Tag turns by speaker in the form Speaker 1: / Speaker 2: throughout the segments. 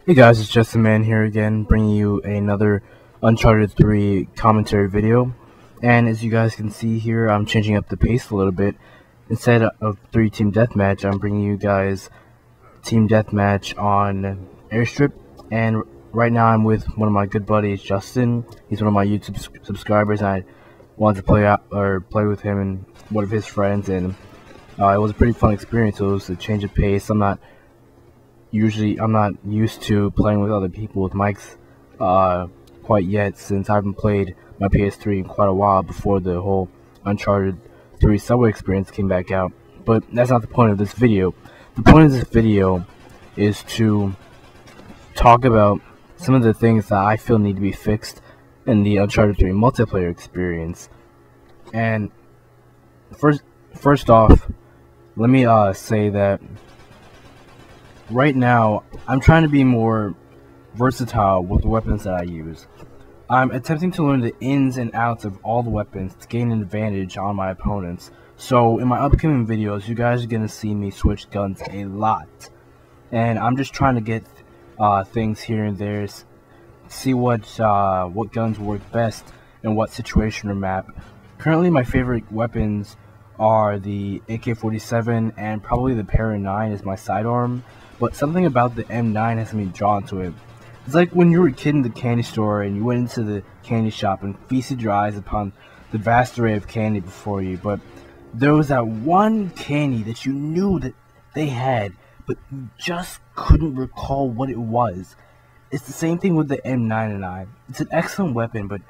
Speaker 1: Hey guys, it's Jesszman here again, bringing you another Uncharted 3 commentary video. And as you guys can see here, I'm changing up the pace a little bit. Instead of 3-team deathmatch, I'm bringing you guys team deathmatch on Airstrip. And right now I'm with one of my good buddies, Justin. He's one of my YouTube subscribers, and I wanted to play with him and one of his friends. And it was a pretty fun experience. It was a change of pace. I'm not used to playing with other people with mics quite yet, since I haven't played my PS3 in quite a while before the whole Uncharted 3 subway experience came back out. But that's not the point of this video. The point of this video is to talk about some of the things that I feel need to be fixed in the Uncharted 3 multiplayer experience. And first off, let me say that right now, I'm trying to be more versatile with the weapons that I use. I'm attempting to learn the ins and outs of all the weapons to gain an advantage on my opponents. So in my upcoming videos, you guys are going to see me switch guns a lot. And I'm just trying to get things here and there, see what guns work best in what situation or map. Currently, my favorite weapons are the AK-47 and probably the Para 9 is my sidearm. But something about the M9 has me drawn to it. It's like when you were a kid in the candy store and you went into the candy shop and feasted your eyes upon the vast array of candy before you, but there was that one candy that you knew that they had, but you just couldn't recall what it was. It's the same thing with the M99. It's an excellent weapon, but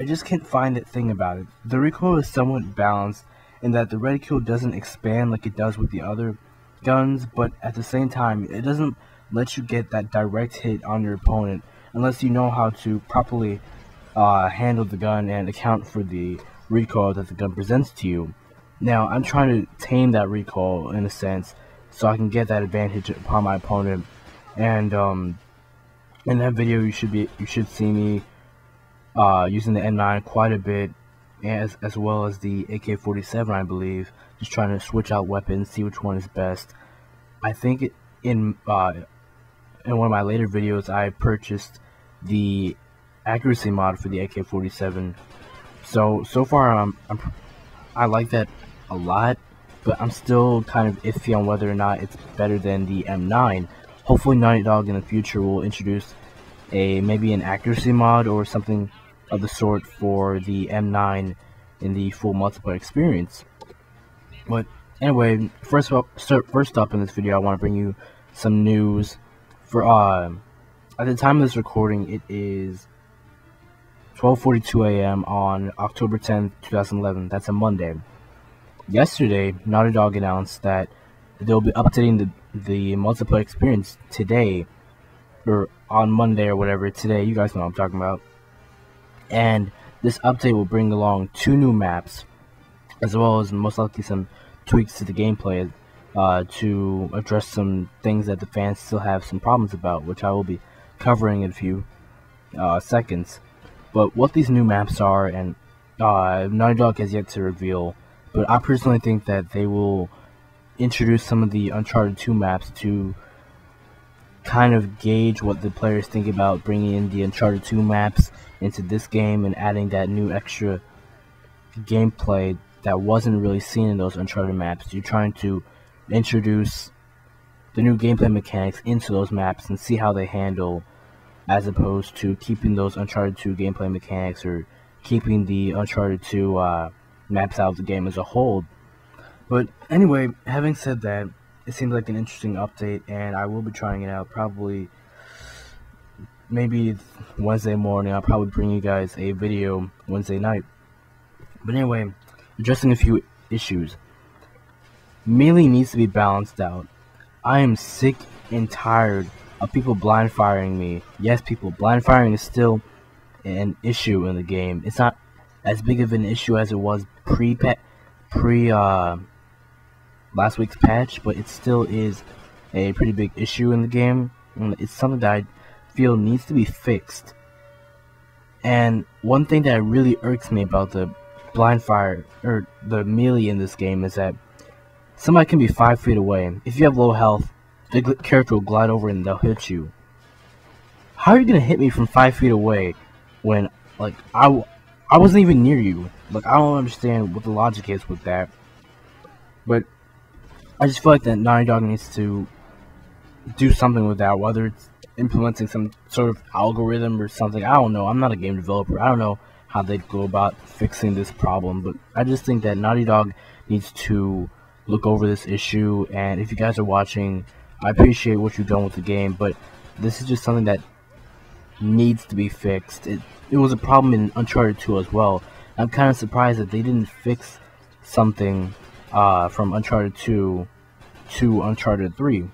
Speaker 1: I just can't find that thing about it. The recoil is somewhat balanced in that the reticule doesn't expand like it does with the other guns, but at the same time it doesn't let you get that direct hit on your opponent unless you know how to properly handle the gun and account for the recoil that the gun presents to you. Now I'm trying to tame that recoil in a sense so I can get that advantage upon my opponent. And in that video you should see me using the M9 quite a bit, as well as the AK-47, I believe, just trying to switch out weapons, see which one is best. I think in one of my later videos I purchased the accuracy mod for the AK-47. So far I like that a lot, but I'm still kind of iffy on whether or not it's better than the M9. Hopefully Naughty Dog in the future will introduce maybe an accuracy mod or something of the sort for the M9 in the full multiplayer experience. But anyway, first up in this video, I want to bring you some news. For at the time of this recording, it is 12:42 a.m. on October 10th, 2011. That's a Monday. Yesterday, Naughty Dog announced that they'll be updating the multiplayer experience today, or on Monday or whatever. Today, you guys know what I'm talking about. And this update will bring along 2 new maps, as well as most likely some tweaks to the gameplay to address some things that the fans still have some problems about, which I will be covering in a few seconds. But what these new maps are, and Naughty Dog has yet to reveal, but I personally think that they will introduce some of the Uncharted 2 maps to kind of gauge what the players think about bringing in the Uncharted 2 maps into this game and adding that new extra gameplay that wasn't really seen in those Uncharted maps. You're trying to introduce the new gameplay mechanics into those maps and see how they handle, as opposed to keeping those Uncharted 2 gameplay mechanics or keeping the Uncharted 2 maps out of the game as a whole. But anyway, having said that, it seems like an interesting update, and I will be trying it out probably maybe Wednesday morning. I'll probably bring you guys a video Wednesday night. But anyway, addressing a few issues. Melee needs to be balanced out. I am sick and tired of people blind firing me. Yes, people, blind firing is still an issue in the game. It's not as big of an issue as it was pre last week's patch, but it still is a pretty big issue in the game. And it's something that I feel needs to be fixed. And one thing that really irks me about the blind fire or the melee in this game is that somebody can be 5 feet away. If you have low health, the character will glide over and they'll hit you. How are you gonna hit me from 5 feet away when, like, I wasn't even near you? Like, I don't understand what the logic is with that. But I just feel like that Naughty Dog needs to do something with that, whether it's implementing some sort of algorithm or something. I don't know. I'm not a game developer. I don't know how they'd go about fixing this problem, but I just think that Naughty Dog needs to look over this issue. And if you guys are watching, I appreciate what you've done with the game, but this is just something that needs to be fixed. It was a problem in Uncharted 2 as well. I'm kind of surprised that they didn't fix something from Uncharted 2 to Uncharted 3.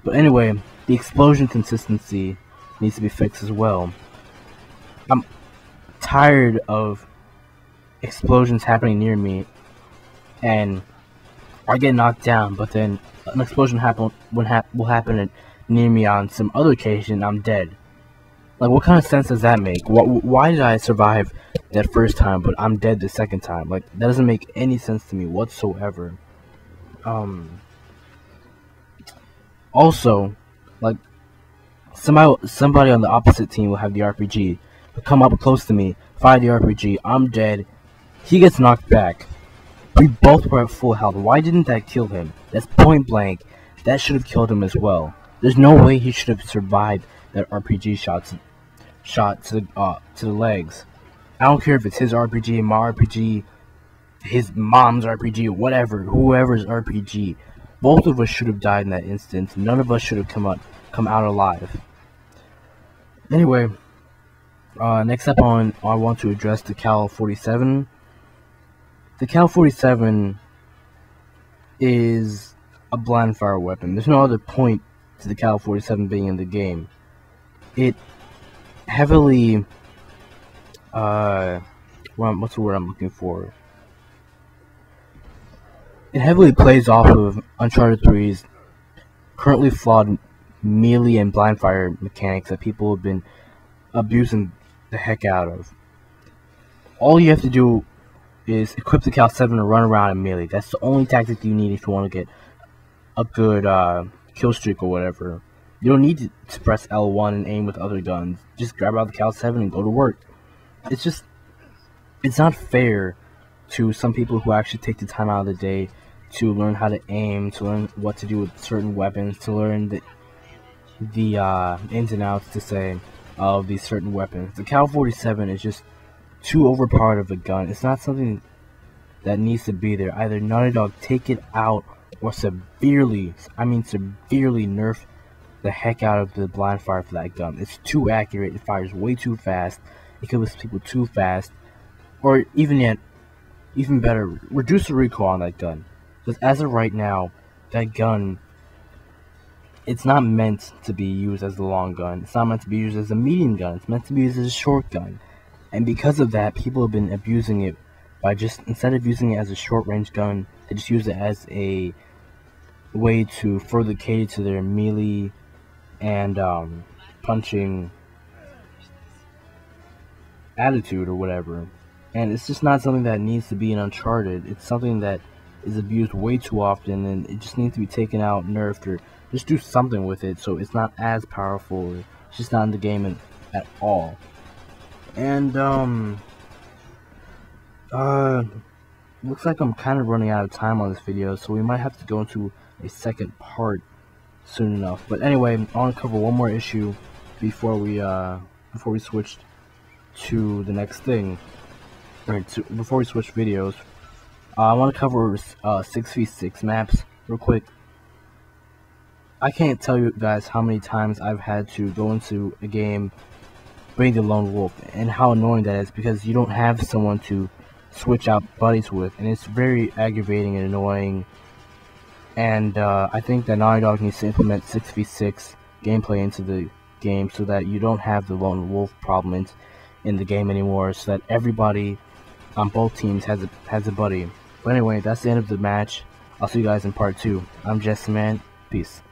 Speaker 1: But anyway, the explosion consistency needs to be fixed as well. I'm tired of explosions happening near me, and I get knocked down, but then an explosion will happen near me on some other occasion, I'm dead. Like, what kind of sense does that make? Why did I survive that first time, but I'm dead the second time? Like, that doesn't make any sense to me whatsoever. Also, like, somebody on the opposite team will have the RPG, but come up close to me, fire the RPG, I'm dead, he gets knocked back. We both were at full health. Why didn't that kill him? That's point blank. That should have killed him as well. There's no way he should have survived that RPG shot to the legs. I don't care if it's his RPG, my RPG, his mom's RPG, whatever, whoever's RPG. Both of us should have died in that instance. None of us should have come out alive. Anyway, next up I want to address the Cal 47. The Cal 47 is a blind fire weapon. There's no other point to the Cal 47 being in the game. It heavily, what's the word I'm looking for? It heavily plays off of Uncharted 3's currently flawed melee and blind fire mechanics that people have been abusing the heck out of. All you have to do is equip the Cal 7 and run around in melee. That's the only tactic you need if you want to get a good kill streak or whatever. You don't need to press L1 and aim with other guns. Just grab out the Cal 7 and go to work. It's not fair to some people who actually take the time out of the day to learn how to aim, to learn what to do with certain weapons, to learn the ins and outs, to say, of these certain weapons. The Cal 47 is just too overpowered of a gun. It's not something that needs to be there. Either Naughty Dog take it out or severely, I mean severely, nerf the heck out of the blind fire for that gun. It's too accurate. It fires way too fast. It kills people too fast. Or even better, reduce the recoil on that gun. Because as of right now, that gun, it's not meant to be used as a long gun. It's not meant to be used as a medium gun. It's meant to be used as a short gun. And because of that, people have been abusing it by just, instead of using it as a short range gun, they just use it as a way to further cater to their melee and punching attitude or whatever. And it's just not something that needs to be in Uncharted. It's something that is abused way too often, and it just needs to be taken out, nerfed, or just do something with it so it's not as powerful. It's just not in the game at all. And looks like I'm kind of running out of time on this video, so we might have to go into a second part soon enough. But anyway, I want to cover one more issue before we switch to the next thing, before we switch videos. I want to cover 6v6 maps real quick. I can't tell you guys how many times I've had to go into a game being the lone wolf and how annoying that is, because you don't have someone to switch out buddies with, and it's very aggravating and annoying. And I think that Naughty Dog needs to implement 6v6 gameplay into the game so that you don't have the lone wolf problem in the game anymore, so that everybody on both teams has a buddy. But anyway, that's the end of the match. I'll see you guys in part 2. I'm Jesszman. Peace.